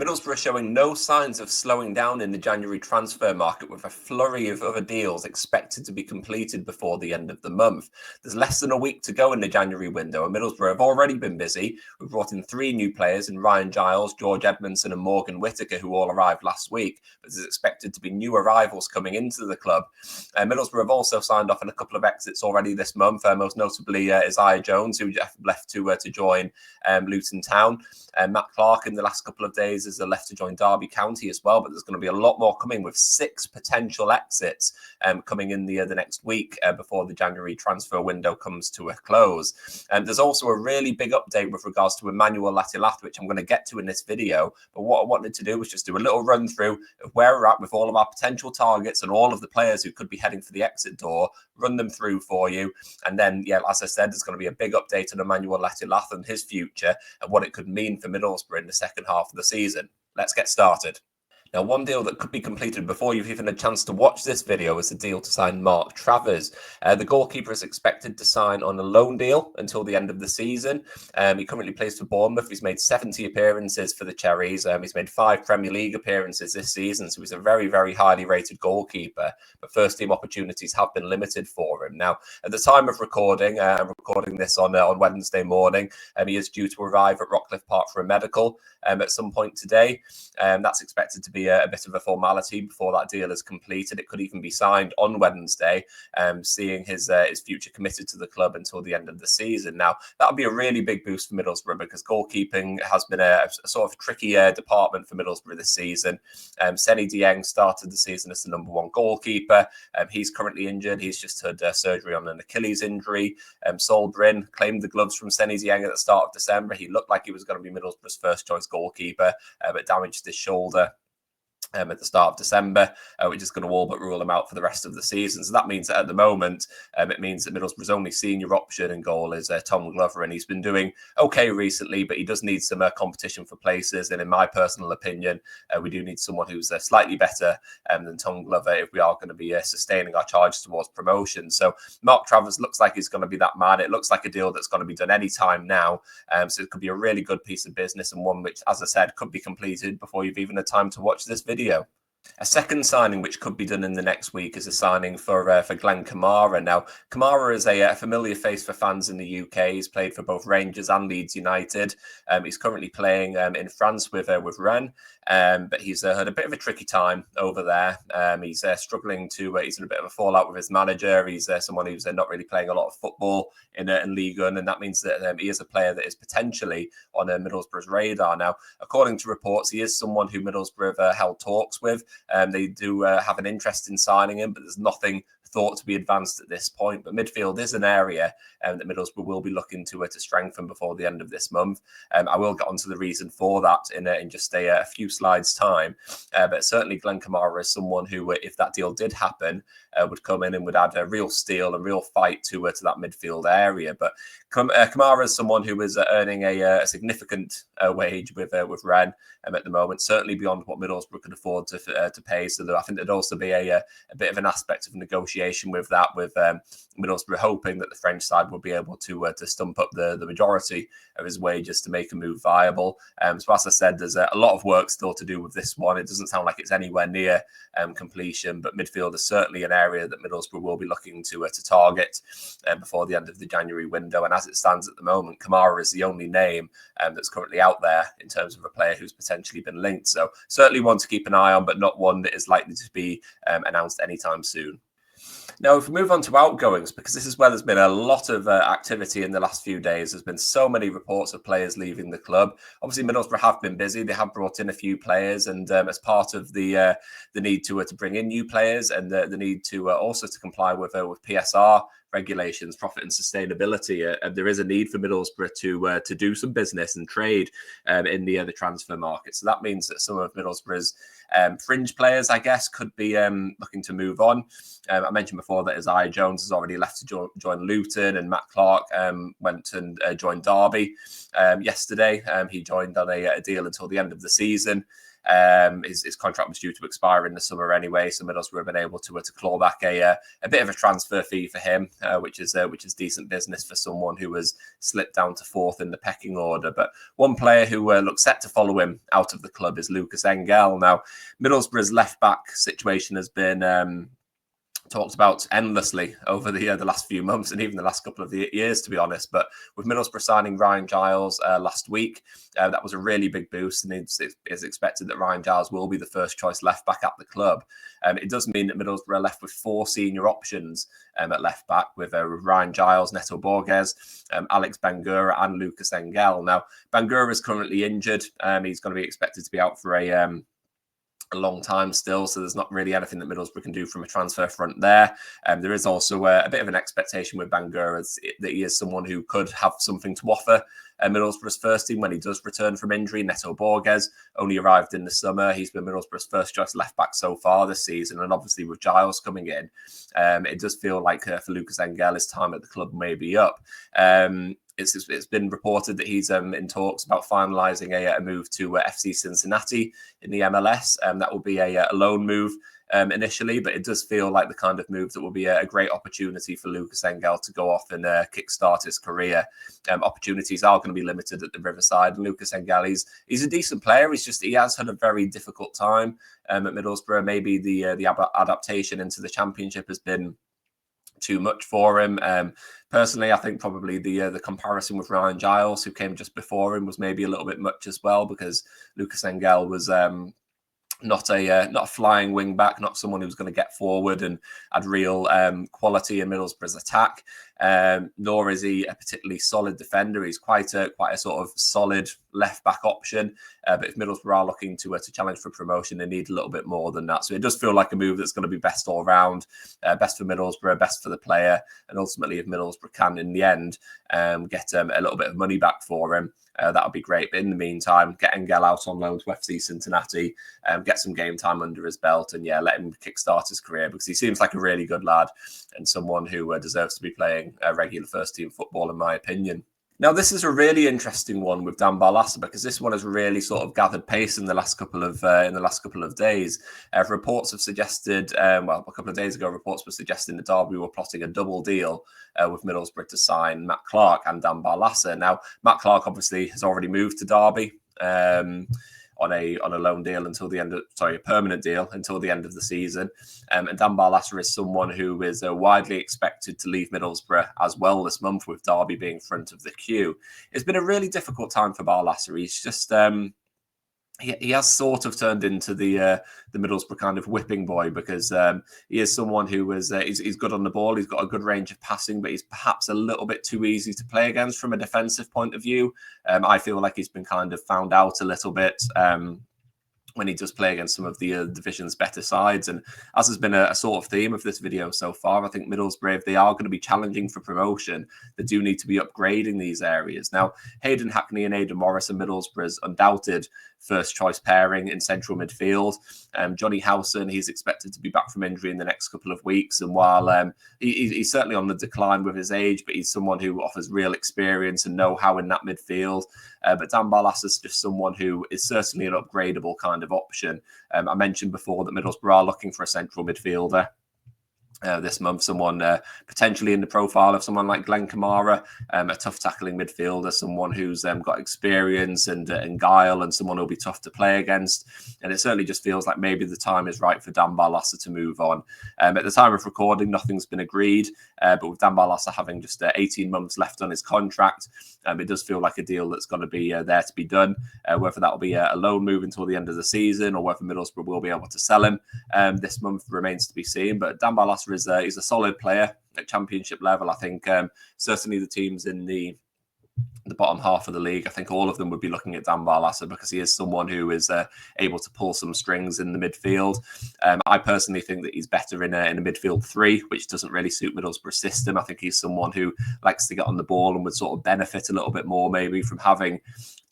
Middlesbrough showing no signs of slowing down in the January transfer market, with a flurry of other deals expected to be completed before the end of the month. There's less than a week to go in the January window, and Middlesbrough have already been busy. We've brought in 3 new players in Ryan Giles, George Edmondson and Morgan Whittaker, who all arrived last week, but there's expected to be new arrivals coming into the club. Middlesbrough have also signed off on a couple of exits already this month, most notably Isaiah Jones, who left to join Luton Town. Matt Clark in the last couple of days has left to join Derby County as well, but there's going to be a lot more coming, with 6 potential exits coming in the next week before the January transfer window comes to a close. There's also a really big update with regards to Emmanuel Latte Lath, which I'm going to get to in this video, but what I wanted to do was just do a little run through of where we're at with all of our potential targets and all of the players who could be heading for the exit door, run them through for you, and then, yeah, as I said, there's going to be a big update on Emmanuel Latte Lath and his future and what it could mean for Middlesbrough in the second half of the season. Let's get started. Now, one deal that could be completed before you've even had a chance to watch this video is the deal to sign Mark Travers. The goalkeeper is expected to sign on a loan deal until the end of the season. He currently plays for Bournemouth. He's made 70 appearances for the Cherries. He's made 5 Premier League appearances this season, so he's a very, very highly rated goalkeeper. But first-team opportunities have been limited for him. Now, at the time of recording, I'm recording this on Wednesday morning, he is due to arrive at Rockcliffe Park for a medical at some point today. That's expected to be a bit of a formality before that deal is completed. It could even be signed on Wednesday, seeing his future committed to the club until the end of the season. Now, that would be a really big boost for Middlesbrough, because goalkeeping has been a sort of tricky department for Middlesbrough this season. Seny Dieng started the season as the #1 goalkeeper. He's currently injured. He's just had surgery on an Achilles injury. Sol Bryn claimed the gloves from Seny Dieng at the start of December. He looked like he was going to be Middlesbrough's first choice goalkeeper, but damaged his shoulder at the start of December, which is going to all but rule him out for the rest of the season. So that means that at the moment, it means that Middlesbrough's only senior option in goal is Tom Glover, and he's been doing okay recently, but he does need some competition for places. And in my personal opinion, we do need someone who's slightly better than Tom Glover if we are going to be sustaining our charge towards promotion. So Mark Travers looks like he's going to be that man. It looks like a deal that's going to be done any time now. So it could be a really good piece of business, and one which, as I said, could be completed before you've even had time to watch this video. A second signing which could be done in the next week is a signing for Glen Kamara. Now, Kamara is a familiar face for fans in the UK. He's played for both Rangers and Leeds United. He's currently playing in France with Rennes, but he's had a bit of a tricky time over there. He's struggling to. He's in a bit of a fallout with his manager. He's someone who's not really playing a lot of football in Ligue 1, and that means that he is a player that is potentially on Middlesbrough's radar. Now, according to reports, he is someone who Middlesbrough have held talks with. They do have an interest in signing him, but there's nothing thought to be advanced at this point. But midfield is an area that Middlesbrough will be looking to strengthen before the end of this month. I will get onto the reason for that in just a few slides' time. But certainly Glen Kamara is someone who, if that deal did happen, would come in and would add a real steel and real fight to that midfield area. But Kamara is someone who is earning a significant wage with Rennes at the moment, certainly beyond what Middlesbrough could afford to pay. So I think there'd also be a bit of an aspect of negotiation with that, with Middlesbrough hoping that the French side would be able to stump up the majority of his wages to make a move viable. So as I said, there's a lot of work still to do with this one. It doesn't sound like it's anywhere near completion, but midfield is certainly an area that Middlesbrough will be looking to target before the end of the January window. And as it stands at the moment, Kamara is the only name that's currently out there in terms of a player who's potentially been linked. So certainly one to keep an eye on, but not one that is likely to be announced anytime soon. Now, if we move on to outgoings, because this is where there's been a lot of activity in the last few days. There's been so many reports of players leaving the club. Obviously, Middlesbrough have been busy. They have brought in a few players, and as part of the need to bring in new players, and the need to also to comply with PSR regulations, profit and sustainability, there is a need for Middlesbrough to do some business and trade in the transfer market. So that means that some of Middlesbrough's fringe players, I guess, could be looking to move on. I mentioned before that Isaiah Jones has already left to join Luton, and Matt Clark went and joined Derby yesterday. He joined on a deal until the end of the season. His contract was due to expire in the summer anyway, so Middlesbrough have been able to claw back a bit of a transfer fee for him, which is decent business for someone who has slipped down to fourth in the pecking order. But one player who looks set to follow him out of the club is Lucas Engel. Now, Middlesbrough's left-back situation has been talked about endlessly over the last few months and even the last couple of years, to be honest. But with Middlesbrough signing Ryan Giles last week, that was a really big boost, and it's expected that Ryan Giles will be the first choice left back at the club. It does mean that Middlesbrough are left with 4 senior options at left back with Ryan Giles, Neto Borges, Alex Bangura, and Lucas Engel. Now, Bangura is currently injured. He's going to be expected to be out for a long time still, so there's not really anything that Middlesbrough can do from a transfer front there. There is also a bit of an expectation with Bangura that he is someone who could have something to offer Middlesbrough's first team when he does return from injury. Neto Borges only arrived in the summer. He's been Middlesbrough's first choice left back so far this season, and obviously with Giles coming in, it does feel like for Lucas Engel, his time at the club may be up. It's been reported that he's in talks about finalising a move to FC Cincinnati in the MLS. That will be a loan move initially, but it does feel like the kind of move that will be a great opportunity for Lucas Engel to go off and kickstart his career. Opportunities are going to be limited at the Riverside, and Lucas Engel, he's a decent player. He has had a very difficult time at Middlesbrough. Maybe the adaptation into the Championship has been too much for him. Personally, I think probably the comparison with Ryan Giles, who came just before him, was maybe a little bit much as well, because Lucas Engel was not a flying wing back, not someone who was going to get forward and had real quality in Middlesbrough's attack. Nor is he a particularly solid defender. He's quite a sort of solid left back option. But if Middlesbrough are looking to challenge for promotion, they need a little bit more than that. So it does feel like a move that's going to be best all round, best for Middlesbrough, best for the player, and ultimately, if Middlesbrough can in the end get a little bit of money back for him, that would be great. But in the meantime, get Engel out on loan to FC Cincinnati, get some game time under his belt, and let him kickstart his career, because he seems like a really good lad and someone who deserves to be playing regular first team football, in my opinion. Now, this is a really interesting one with Dan Barlaser, because this one has really sort of gathered pace in the last couple of days. Reports have suggested, a couple of days ago, reports were suggesting that Derby were plotting a double deal with Middlesbrough to sign Matt Clark and Dan Barlaser. Now, Matt Clark obviously has already moved to Derby on a loan deal until the end of, a permanent deal until the end of the season. And Dan Barlaser is someone who is widely expected to leave Middlesbrough as well this month, with Derby being front of the queue. It's been a really difficult time for Barlaser. He's just he has sort of turned into the Middlesbrough kind of whipping boy, because he is someone who is he's good on the ball. He's got a good range of passing, but he's perhaps a little bit too easy to play against from a defensive point of view. I feel like he's been kind of found out a little bit when he does play against some of the division's better sides. And as has been a sort of theme of this video so far, I think Middlesbrough, if they are going to be challenging for promotion, they do need to be upgrading these areas. Now, Hayden Hackney and Aidan Morris are Middlesbrough's undoubted first choice pairing in central midfield. Johnny Howson, he's expected to be back from injury in the next couple of weeks. And while he's certainly on the decline with his age, but he's someone who offers real experience and know-how in that midfield. But Dan Barlaser is just someone who is certainly an upgradable kind of option. I mentioned before that Middlesbrough are looking for a central midfielder this month, someone potentially in the profile of someone like Glen Kamara, a tough tackling midfielder, someone who's got experience and guile, and someone who'll be tough to play against. And it certainly just feels like maybe the time is right for Dan Barlaser to move on. At the time of recording, nothing's been agreed, but with Dan Barlaser having just 18 months left on his contract, it does feel like a deal that's going to be there to be done. Whether that'll be a loan move until the end of the season, or whether Middlesbrough will be able to sell him this month, remains to be seen. But Dan Barlaser is a solid player at Championship level. I think certainly the teams in the bottom half of the league, I think all of them would be looking at Dan Barlaser, because he is someone who is able to pull some strings in the midfield. I personally think that he's better in a midfield 3, which doesn't really suit Middlesbrough's system. I think he's someone who likes to get on the ball and would sort of benefit a little bit more maybe from having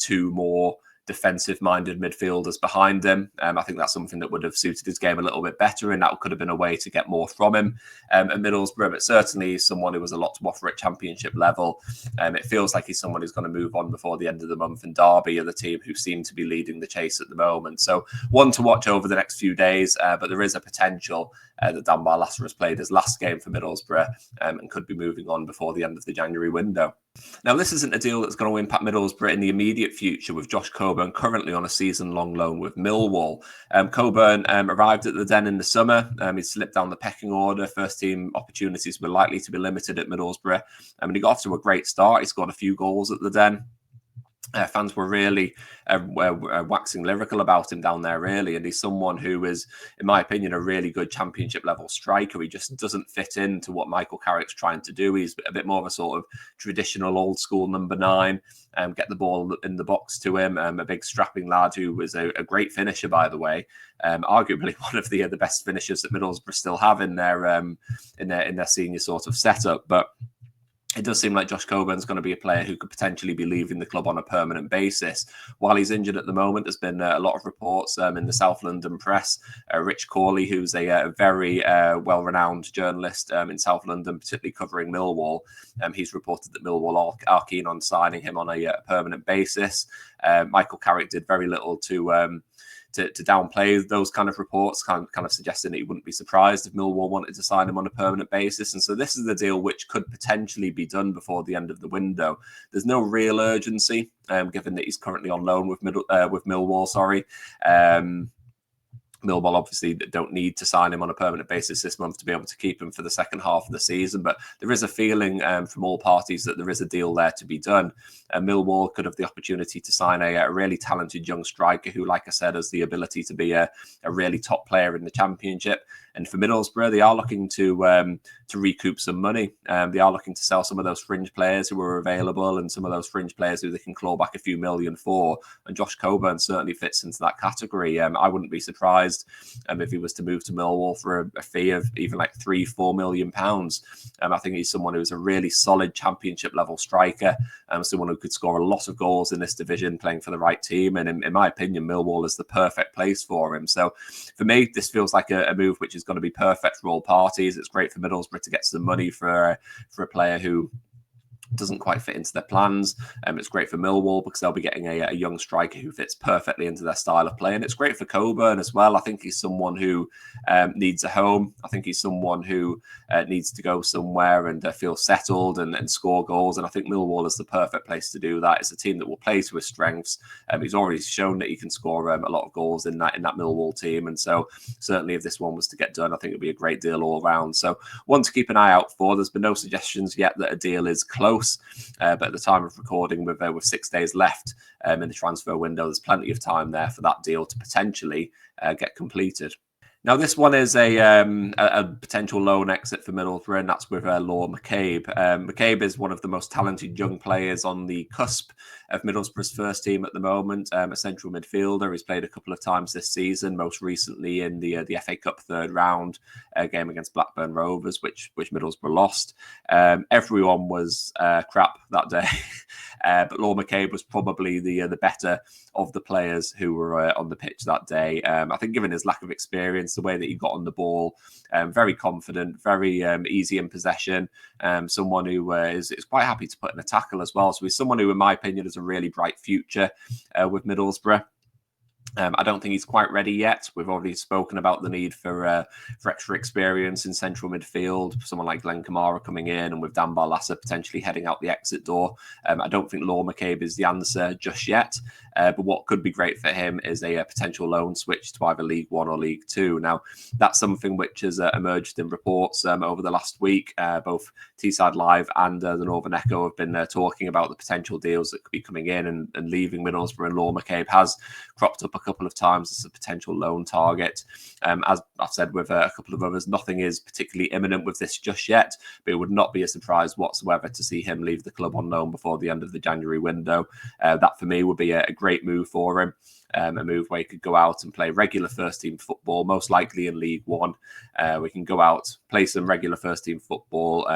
2 more defensive-minded midfielders behind him. I think that's something that would have suited his game a little bit better, and that could have been a way to get more from him at Middlesbrough. But certainly he's someone who was a lot to offer at Championship level. It feels like he's someone who's going to move on before the end of the month, and Derby are the team who seem to be leading the chase at the moment. So one to watch over the next few days, but there is a potential that Dan Barlaser has played his last game for Middlesbrough and could be moving on before the end of the January window. Now, this isn't a deal that's going to impact Middlesbrough in the immediate future, with Josh Coburn currently on a season-long loan with Millwall. Coburn arrived at the Den in the summer. He slipped down the pecking order. First-team opportunities were likely to be limited at Middlesbrough. And he got off to a great start. He scored a few goals at the Den. Fans were really waxing lyrical about him down there, really. And he's someone who is, in my opinion, a really good Championship level striker. He just doesn't fit into what Michael Carrick's trying to do. He's a bit more of a sort of traditional old school number 9, get the ball in the box to him. A big strapping lad who was a great finisher, by the way. Arguably one of the best finishers that Middlesbrough still have in their senior sort of setup. But it does seem like Josh Coburn's going to be a player who could potentially be leaving the club on a permanent basis. While he's injured at the moment, there's been a lot of reports in the South London press. Rich Corley, who's a very well-renowned journalist in South London, particularly covering Millwall, he's reported that Millwall are keen on signing him on a permanent basis. Michael Carrick did very little to downplay those kind of reports, kind of suggesting that he wouldn't be surprised if Millwall wanted to sign him on a permanent basis. And so this is the deal which could potentially be done before the end of the window. There's no real urgency, given that he's currently on loan with Millwall. Millwall obviously don't need to sign him on a permanent basis this month to be able to keep him for the second half of the season. But there is a feeling from all parties that there is a deal there to be done. Millwall could have the opportunity to sign a really talented young striker who, like I said, has the ability to be a really top player in the Championship. And for Middlesbrough, they are looking to recoup some money. They are looking to sell some of those fringe players who are available and some of those fringe players who they can claw back a few million for. And Josh Coburn certainly fits into that category. I wouldn't be surprised if he was to move to Millwall for a fee of even like £3-4 million. I think he's someone who's a really solid Championship level striker, someone who could score a lot of goals in this division playing for the right team. And in my opinion, Millwall is the perfect place for him. So for me, this feels like a move which is going to be perfect for all parties. It's great for Middlesbrough to get some money for a player who doesn't quite fit into their plans. It's great for Millwall because they'll be getting a young striker who fits perfectly into their style of play. And it's great for Coburn as well. I think he's someone who needs a home. I think he's someone who needs to go somewhere and feel settled and score goals. And I think Millwall is the perfect place to do that. It's a team that will play to his strengths. He's already shown that he can score a lot of goals in that Millwall team. And so certainly if this one was to get done, I think it'd be a great deal all around. So one to keep an eye out for. There's been no suggestions yet that a deal is close. But at the time of recording, with 6 days left in the transfer window, there's plenty of time there for that deal to potentially get completed. Now, this one is a potential loan exit for Middlesbrough, and that's with Law McCabe. McCabe is one of the most talented young players on the cusp of Middlesbrough's first team at the moment, a central midfielder. He's played a couple of times this season, most recently in the FA Cup third round game against Blackburn Rovers, which Middlesbrough lost. Everyone was crap that day, but Law McCabe was probably the better of the players who were on the pitch that day. I think given his lack of experience, the way that he got on the ball, very confident, very easy in possession, someone who is quite happy to put in a tackle as well. So he's someone who, in my opinion, has a really bright future with Middlesbrough. I don't think he's quite ready yet. We've already spoken about the need for extra experience in central midfield, someone like Glen Kamara coming in, and with Dan Barlaser potentially heading out the exit door. I don't think Law McCabe is the answer just yet. But what could be great for him is a potential loan switch to either League One or League Two. Now, that's something which has emerged in reports over the last week. Both Teesside Live and the Northern Echo have been talking about the potential deals that could be coming in and leaving Middlesbrough, and Law McCabe has cropped up a a couple of times as a potential loan target. As I've said with a couple of others, nothing is particularly imminent with this just yet, but it would not be a surprise whatsoever to see him leave the club on loan before the end of the January window. That for me would be a great move for him. A move where he could go out and play regular first-team football, most likely in League One. We can go out, play some regular first-team football,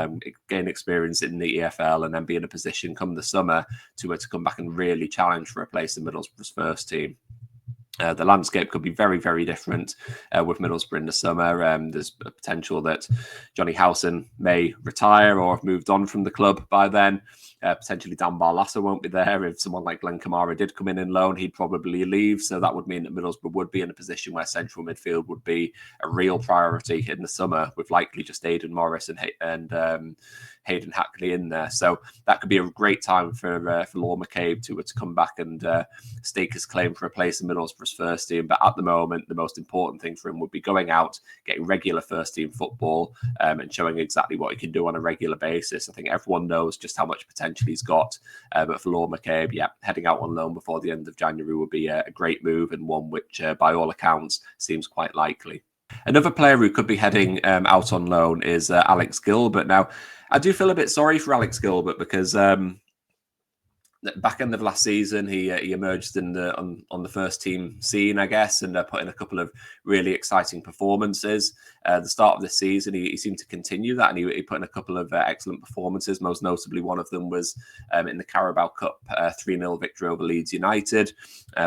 gain experience in the EFL, and then be in a position come the summer to come back and really challenge for a place in Middlesbrough's first team. The landscape could be very, very different with Middlesbrough in the summer. There's a potential that Johnny Howson may retire or have moved on from the club by then. Potentially Dan Barlaser won't be there. If someone like Glen Kamara did come in loan, he'd probably leave. So that would mean that Middlesbrough would be in a position where central midfield would be a real priority in the summer, with likely just Aidan Morris and Hayden Hackley in there. So that could be a great time for Lord McCabe to come back and stake his claim for a place in Middlesbrough's first team. But at the moment, the most important thing for him would be going out, getting regular first team football, and showing exactly what he can do on a regular basis. I think everyone knows just how much potential he's got. But for Lord McCabe, heading out on loan before the end of January would be a great move, and one which, by all accounts, seems quite likely. Another player who could be heading out on loan is Alex Gilbert. Now, I do feel a bit sorry for Alex Gilbert because back end of last season, he emerged on the first team scene, I guess, and put in a couple of really exciting performances. The start of this season, he seemed to continue that, and he put in a couple of excellent performances. Most notably, one of them was in the Carabao Cup 3-0 victory over Leeds United.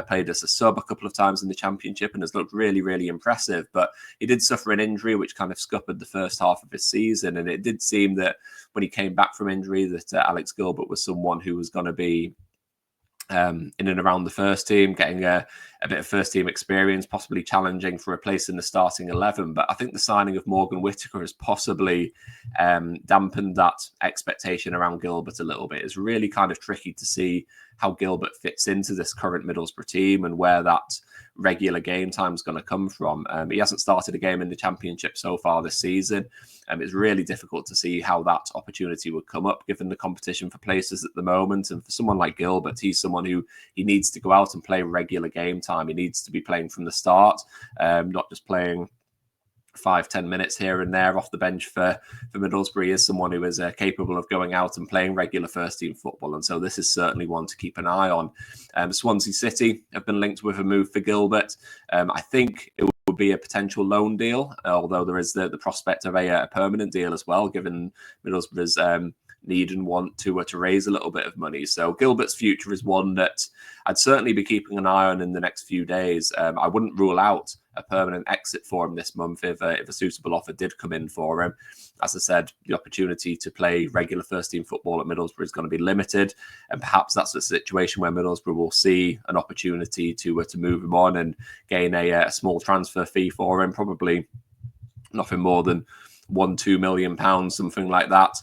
Played as a sub a couple of times in the Championship and has looked really, really impressive. But he did suffer an injury which kind of scuppered the first half of his season, and it did seem that when he came back from injury that Alex Gilbert was someone who was going to be in and around the first team, getting a bit of first team experience, possibly challenging for a place in the starting 11. But I think the signing of Morgan Whittaker has possibly dampened that expectation around Gilbert a little bit. It's really kind of tricky to see how Gilbert fits into this current Middlesbrough team and where that regular game time is going to come from. He hasn't started a game in the Championship so far this season. It's really difficult to see how that opportunity would come up given the competition for places at the moment. And for someone like Gilbert, he's someone who he needs to go out and play regular game time. He needs to be playing from the start, not just playing 5-10 minutes here and there off the bench for Middlesbrough. He is someone who is capable of going out and playing regular first team football, and so this is certainly one to keep an eye on. Swansea City have been linked with a move for Gilbert. I think it would be a potential loan deal, although there is the prospect of a permanent deal as well, given Middlesbrough's need and want to raise a little bit of money. So Gilbert's future is one that I'd certainly be keeping an eye on in the next few days. I wouldn't rule out a permanent exit for him this month if a suitable offer did come in for him. As I said, the opportunity to play regular first team football at Middlesbrough is going to be limited, and perhaps that's a situation where Middlesbrough will see an opportunity to move him on and gain a small transfer fee for him, probably nothing more than £1-2 million, something like that.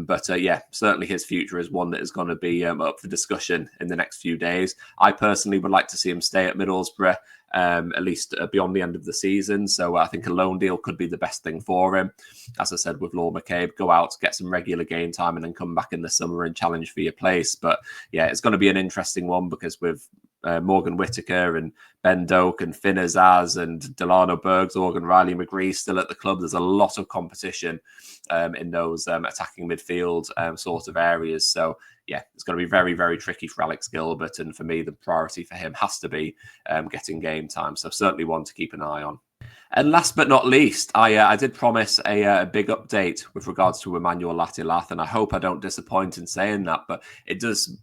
But certainly his future is one that is going to be up for discussion in the next few days. I personally would like to see him stay at Middlesbrough at least beyond the end of the season. So I think a loan deal could be the best thing for him. As I said, with Lord McCabe, go out, get some regular game time and then come back in the summer and challenge for your place. But yeah, it's going to be an interesting one because with Morgan Whittaker and Ben Doak and Finn Azaz and Delano Bergsorg and Riley McGree still at the club, there's a lot of competition in those attacking midfield sort of areas. So yeah, it's going to be very, very tricky for Alex Gilbert. And for me, the priority for him has to be getting game time. So certainly one to keep an eye on. And last but not least, I did promise a big update with regards to Emmanuel Latte Lath, and I hope I don't disappoint in saying that, but it does,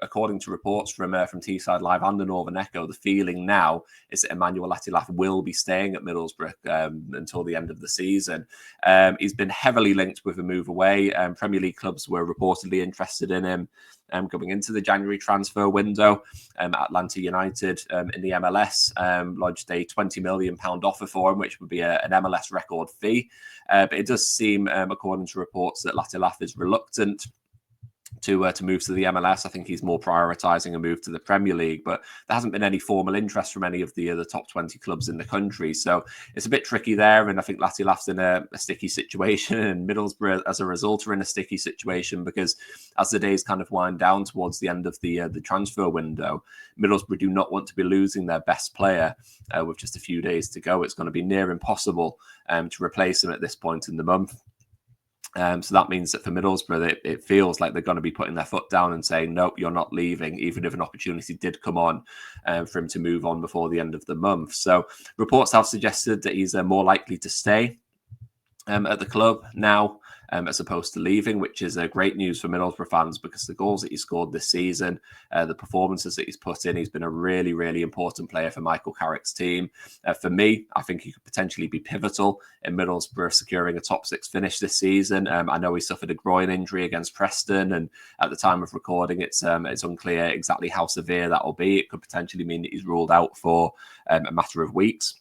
according to reports from Teesside Live and the Northern Echo, the feeling now is that Emmanuel Latte Lath will be staying at Middlesbrough until the end of the season. He's been heavily linked with a move away. Premier League clubs were reportedly interested in him going into the January transfer window. Atlanta United in the MLS lodged a £20 million offer for him, which would be an MLS record fee. But it does seem, according to reports, that Latte Lath is reluctant to move to the MLS. I think he's more prioritising a move to the Premier League, but there hasn't been any formal interest from any of the other top 20 clubs in the country. So it's a bit tricky there. And I think Latte Lath's in a sticky situation, and Middlesbrough, as a result, are in a sticky situation because as the days kind of wind down towards the end of the transfer window, Middlesbrough do not want to be losing their best player with just a few days to go. It's going to be near impossible to replace him at this point in the month. So that means that for Middlesbrough, it feels like they're going to be putting their foot down and saying, nope, you're not leaving, even if an opportunity did come on for him to move on before the end of the month. So reports have suggested that he's more likely to stay at the club now, as opposed to leaving, which is great news for Middlesbrough fans because the goals that he scored this season, the performances that he's put in, he's been a really, really important player for Michael Carrick's team. For me, I think he could potentially be pivotal in Middlesbrough securing a top 6 finish this season. I know he suffered a groin injury against Preston, and at the time of recording, it's unclear exactly how severe that will be. It could potentially mean that he's ruled out for a matter of weeks.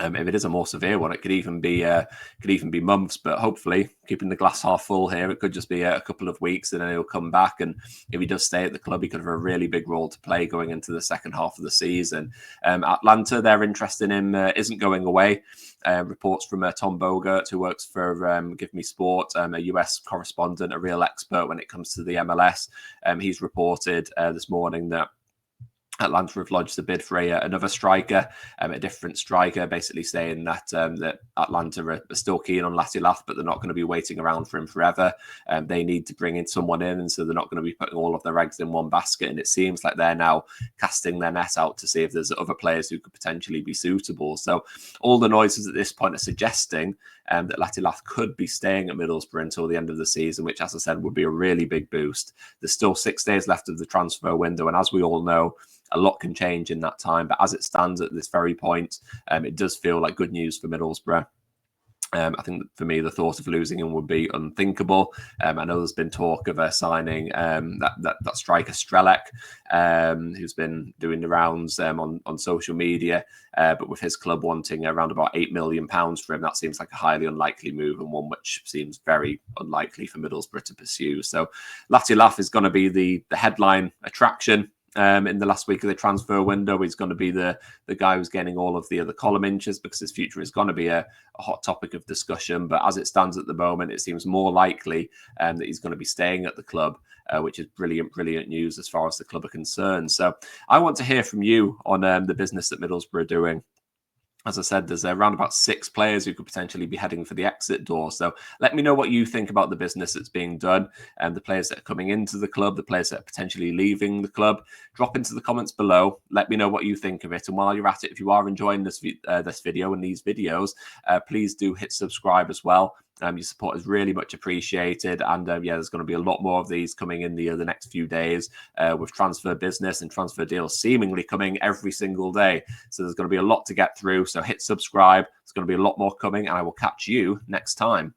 If it is a more severe one, it could even be months. But hopefully, keeping the glass half full here, it could just be a couple of weeks, and then he'll come back. And if he does stay at the club, he could have a really big role to play going into the second half of the season. Atlanta, their interest in him isn't going away. Reports from Tom Bogert, who works for Give Me Sport, a US correspondent, a real expert when it comes to the MLS. He's reported this morning that Atlanta have lodged a bid for another striker, a different striker, basically saying that that Atlanta are still keen on Latte Lath, but they're not going to be waiting around for him forever. They need to bring in someone in, and so they're not going to be putting all of their eggs in one basket. And it seems like they're now casting their net out to see if there's other players who could potentially be suitable. So all the noises at this point are suggesting that Latte Lath could be staying at Middlesbrough until the end of the season, which, as I said, would be a really big boost. There's still 6 days left of the transfer window, and as we all know, a lot can change in that time. But as it stands at this very point, it does feel like good news for Middlesbrough. I think for me, the thought of losing him would be unthinkable. I know there's been talk of signing that striker Strelec, who's been doing the rounds on social media, but with his club wanting around about £8 million for him, that seems like a highly unlikely move, and one which seems very unlikely for Middlesbrough to pursue. So Latte Lath is going to be the headline attraction in the last week of the transfer window. He's going to be the guy who's getting all of the other column inches because his future is going to be a hot topic of discussion. But as it stands at the moment, it seems more likely that he's going to be staying at the club, which is brilliant news as far as the club are concerned. So I want to hear from you on the business that Middlesbrough are doing. As I said, there's around about 6 players who could potentially be heading for the exit door. So let me know what you think about the business that's being done, and the players that are coming into the club, the players that are potentially leaving the club. Drop into the comments below. Let me know what you think of it. And while you're at it, if you are enjoying this video and these videos, please do hit subscribe as well. Your support is really much appreciated. And yeah, there's going to be a lot more of these coming in the next few days with transfer business and transfer deals seemingly coming every single day. So there's going to be a lot to get through. So hit subscribe. There's going to be a lot more coming, and I will catch you next time.